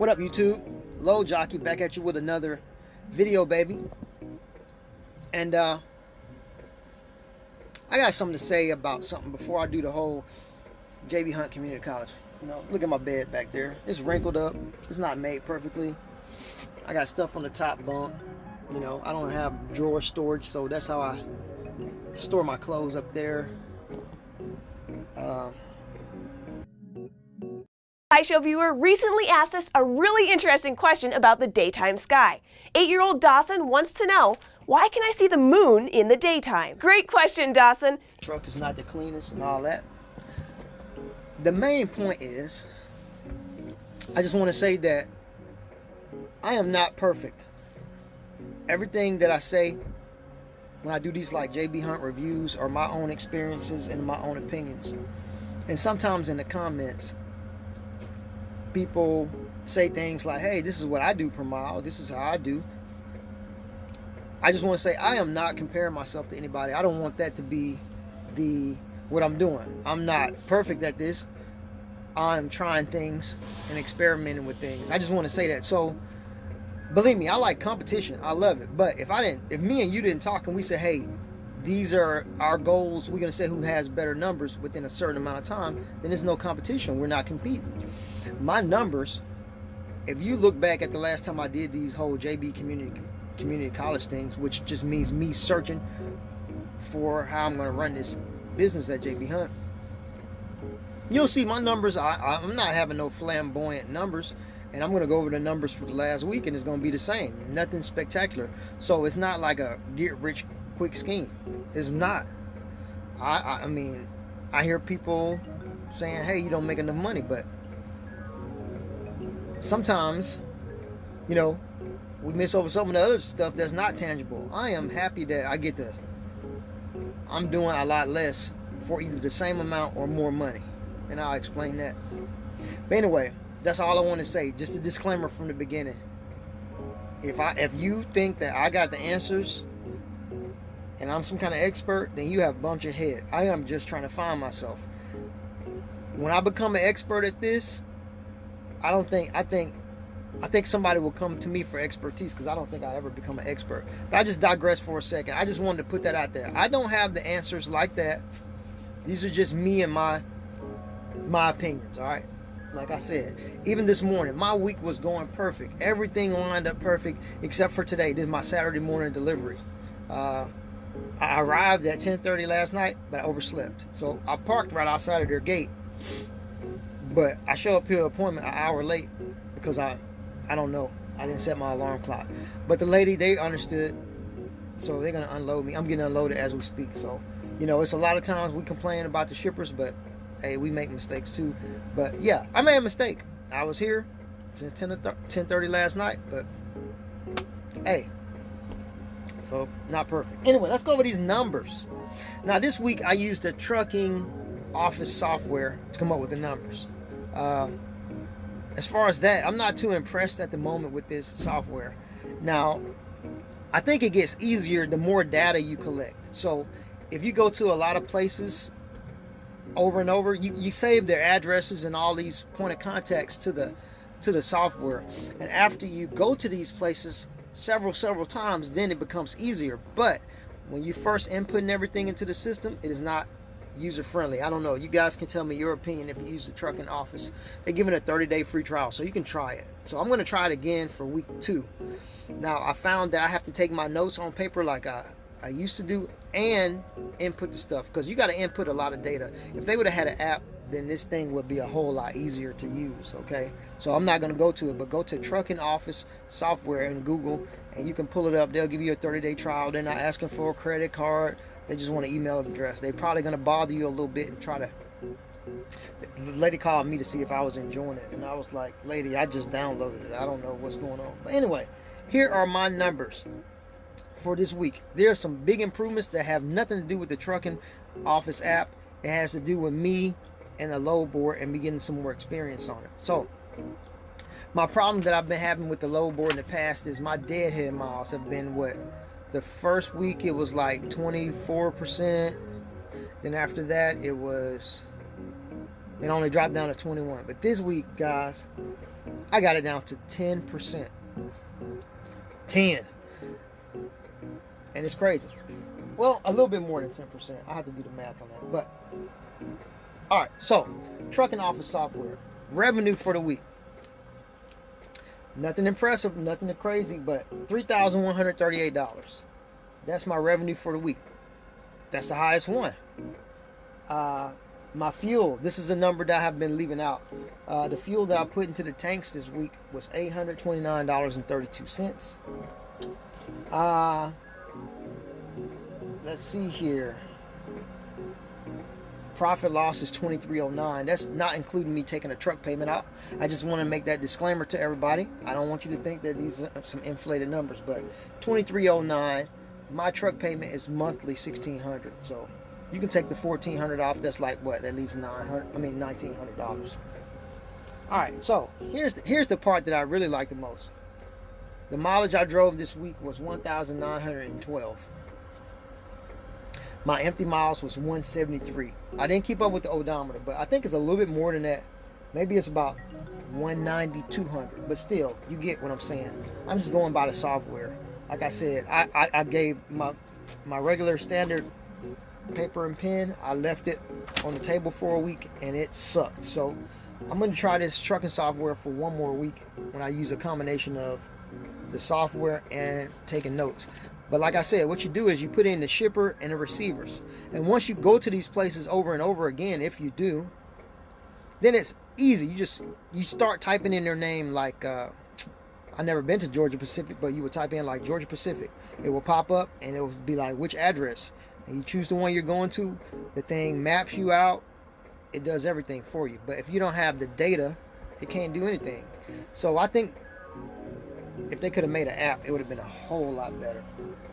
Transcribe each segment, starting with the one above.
What up, YouTube? Low Jockey back at you with another video, baby. And I got something to say about something before I do the whole JB Hunt Community College. You know, look at my bed back there. It's wrinkled up. It's not made perfectly. I got stuff on the top bunk. You know, I don't have drawer storage, so that's how I store my clothes up there. SciShow viewer recently asked us a really interesting question about the daytime sky. 8-year-old Dawson wants to know, why can I see the moon in the daytime? Great question, Dawson. Truck is not the cleanest and all that. The main point is, I just want to say that I am not perfect. Everything that I say when I do these like JB Hunt reviews are my own experiences and my own opinions. And sometimes in the comments, people say things like, hey, this is what I do per mile. This is how I do. I just want to say I am not comparing myself to anybody. I don't want that to be what I'm doing. I'm not perfect at this. I'm trying things and experimenting with things. I just want to say that. So believe me, I like competition. I love it. But if me and you didn't talk and we said, hey, these are our goals, we're going to say who has better numbers within a certain amount of time, then there's no competition. We're not competing. My numbers, if you look back at the last time I did these whole JB community college things, which just means me searching for how I'm going to run this business at JB Hunt, you'll see my numbers. I'm not having no flamboyant numbers, and I'm going to go over the numbers for the last week, and it's going to be the same. Nothing spectacular. So it's not like a get rich quick scheme. It's not. I mean, I hear people saying, hey, you don't make enough money, but sometimes, you know, we miss over some of the other stuff that's not tangible. I am happy that I'm doing a lot less for either the same amount or more money, and I'll explain that. But anyway, that's all I want to say. Just a disclaimer from the beginning. If you think that I got the answers and I'm some kind of expert, then you have bumped your head. I am just trying to find myself. When I become an expert at this, I think somebody will come to me for expertise, because I don't think I ever become an expert. But I just digress for a second. I just wanted to put that out there. I don't have the answers like that. These are just me and my opinions, all right? Like I said, even this morning, my week was going perfect. Everything lined up perfect except for today. This is my Saturday morning delivery. I arrived at 10:30 last night, but I overslept. So I parked right outside of their gate. But I show up to an appointment an hour late because I don't know. I didn't set my alarm clock. But the lady, they understood. So they're going to unload me. I'm getting unloaded as we speak. So, you know, it's a lot of times we complain about the shippers, but hey, we make mistakes too. But yeah, I made a mistake. I was here since 10:30 last night, but hey, so not perfect. Anyway, let's go over these numbers. Now this week I used the trucking office software to come up with the numbers. As far as that, I'm not too impressed at the moment with this software. Now, I think it gets easier the more data you collect. So if you go to a lot of places over and over, you save their addresses and all these point of contacts to the software. And after you go to these places several times, then it becomes easier. But when you first inputting everything into the system, it is not user friendly. I don't know. You guys can tell me your opinion if you use the trucking office. They're giving a 30-day free trial, so you can try it. So I'm going to try it again for week 2. Now I found that I have to take my notes on paper like I used to do and input the stuff, because you got to input a lot of data. If they would have had an app, then this thing would be a whole lot easier to use. Okay, so I'm not going to go to it, but go to trucking office software in Google and you can pull it up. They'll give you a 30-day trial. They're not asking for a credit card. They just want an email address. They're probably going to bother you a little bit and try to. The lady called me to see if I was enjoying it, and I was like, lady, I just downloaded it. I don't know what's going on. But anyway, here are my numbers for this week. There are some big improvements that have nothing to do with the trucking office app. It has to do with me and the load board and me getting some more experience on it. So my problem that I've been having with the load board in the past is my deadhead miles have been what? The first week it was like 24%. Then after that it only dropped down to 21. But this week, guys, I got it down to 10%. 10. And it's crazy. Well, a little bit more than 10%. I have to do the math on that. But, all right. So, trucking office software. Revenue for the week. Nothing impressive, nothing crazy, but $3,138. That's my revenue for the week. That's the highest one. My fuel, this is a number that I have been leaving out. The fuel that I put into the tanks this week was $829.32. Let's see here. Profit loss is $23.09. That's not including me taking a truck payment out. I just want to make that disclaimer to everybody. I don't want you to think that these are some inflated numbers, but $23.09. My truck payment is monthly $1,600. So you can take the $1,400 off. That's like what? That leaves $1,900. All right. So here's the part that I really like the most. The mileage I drove this week was 1,912. My empty miles was 173. I didn't keep up with the odometer, but I think it's a little bit more than that. Maybe it's about 190, 200. But still, you get what I'm saying. I'm just going by the software. Like I said, I gave my regular standard paper and pen. I left it on the table for a week, and it sucked. So I'm going to try this trucking software for one more week when I use a combination of the software and taking notes. But like I said, what you do is you put in the shipper and the receivers. And once you go to these places over and over again, if you do, then it's easy. You start typing in their name like, I never been to Georgia Pacific, but you would type in like Georgia Pacific. It will pop up and it will be like which address. And you choose the one you're going to. The thing maps you out. It does everything for you. But if you don't have the data, it can't do anything. So I think if they could have made an app, it would have been a whole lot better.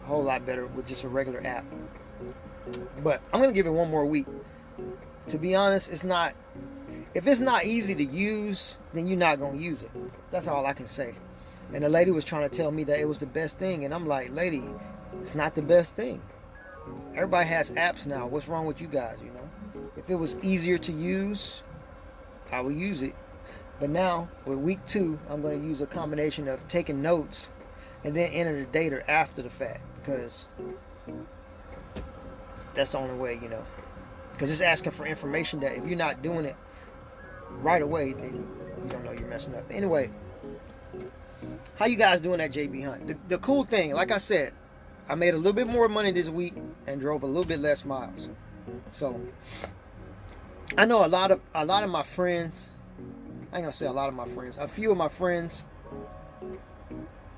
A whole lot better with just a regular app. But I'm going to give it one more week. To be honest, if it's not easy to use, then you're not going to use it. That's all I can say. And the lady was trying to tell me that it was the best thing. And I'm like, lady, it's not the best thing. Everybody has apps now. What's wrong with you guys, you know? If it was easier to use, I would use it. But now, with week 2, I'm going to use a combination of taking notes and then enter the data after the fact. Because that's the only way, you know. Because it's asking for information that if you're not doing it right away, then you don't know you're messing up. Anyway, how you guys doing at JB Hunt? The cool thing, like I said, I made a little bit more money this week and drove a little bit less miles. So, I know a lot of my friends, I ain't gonna say a lot of my friends, a few of my friends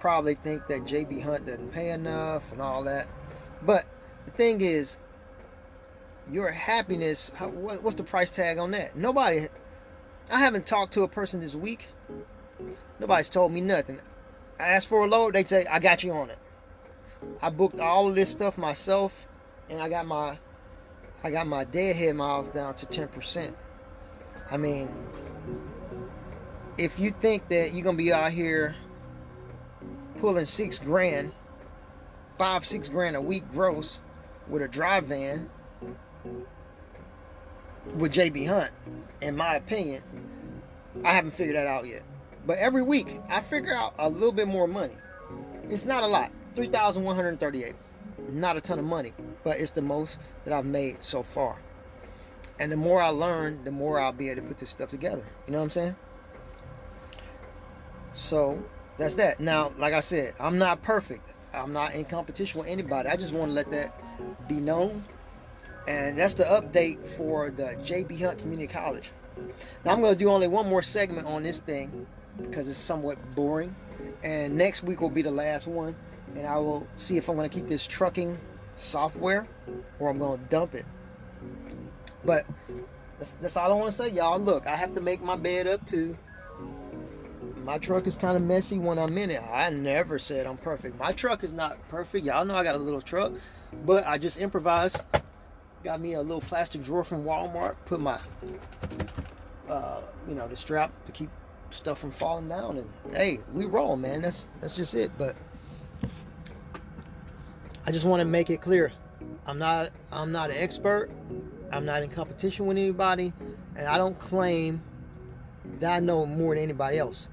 probably think that JB Hunt doesn't pay enough and all that. But the thing is, your happiness, what's the price tag on that? Nobody, I haven't talked to a person this week. Nobody's told me nothing. I asked for a load, they say, I got you on it. I booked all of this stuff myself, and I got my deadhead miles down to 10%. I mean, if you think that you're gonna be out here pulling $6 grand, $5-6 grand a week gross with a drive van with JB Hunt, in my opinion, I haven't figured that out yet. But every week I figure out a little bit more money. It's not a lot, $3,138. Not a ton of money, but it's the most that I've made so far. And the more I learn, the more I'll be able to put this stuff together. You know what I'm saying? So that's that. Now, like I said, I'm not perfect. I'm not in competition with anybody. I just want to let that be known. And that's the update for the JB Hunt Community College. Now I'm going to do only one more segment on this thing because it's somewhat boring. And next week will be the last one. And I will see if I'm going to keep this trucking software or I'm going to dump it. But that's all I want to say, y'all. Look, I have to make my bed up too. My truck is kind of messy when I'm in it. I never said I'm perfect. My truck is not perfect. Y'all know I got a little truck, but I just improvised. Got me a little plastic drawer from Walmart. Put my, the strap to keep stuff from falling down. And hey, we roll, man. That's just it. But I just want to make it clear. I'm not an expert. I'm not in competition with anybody, and I don't claim that I know more than anybody else.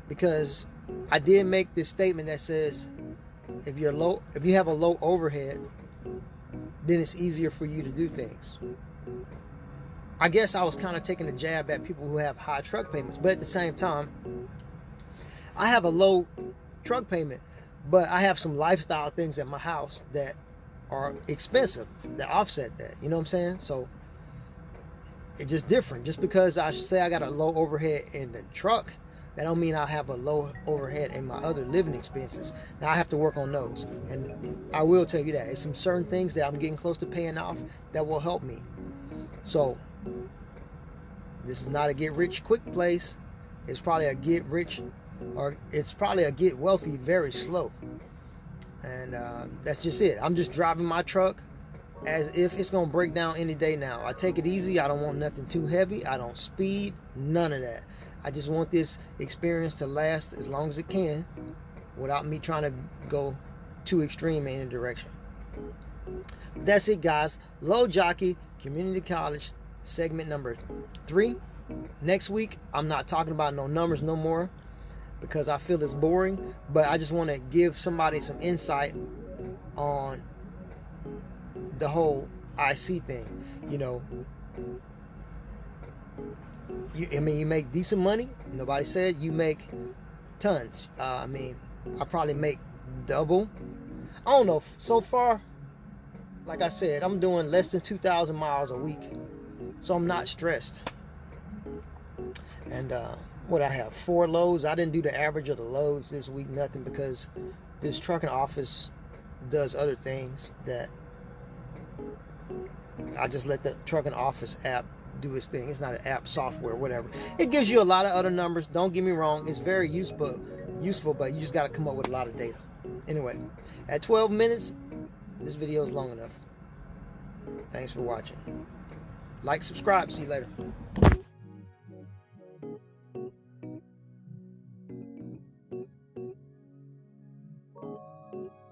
because I did make this statement that says if you have a low overhead, then it's easier for you to do things. I guess I was kind of taking a jab at people who have high truck payments, but at the same time, I have a low truck payment, but I have some lifestyle things at my house that are expensive that offset that. You know what I'm saying? So it's just different. Just because I say I got a low overhead in the truck, that don't mean I have a low overhead in my other living expenses. Now I have to work on those, and I will tell you that it's some certain things that I'm getting close to paying off that will help me. So this is not a get rich quick place. It's probably a get rich, or it's probably a get wealthy very slow. And that's just it. I'm just driving my truck as if it's gonna break down any day now. I take it easy. I don't want nothing too heavy. I don't speed, none of that. I just want this experience to last as long as it can without me trying to go too extreme in any direction. That's it, guys. Low Jockey Community College segment number 3. Next week, I'm not talking about no numbers no more because I feel it's boring, but I just want to give somebody some insight on the whole IC thing. You know, you make decent money. Nobody said you make tons. I probably make double. I don't know. So far, like I said, I'm doing less than 2,000 miles a week, so I'm not stressed. And what I have 4 loads. I didn't do the average of the loads this week, nothing, because this trucking office does other things that I just let the trucking office app do its thing. It's not an app, software, whatever. It gives you a lot of other numbers. Don't get me wrong. It's very useful, but you just got to come up with a lot of data. Anyway, at 12 minutes, this video is long enough. Thanks for watching. Like, subscribe. See you later.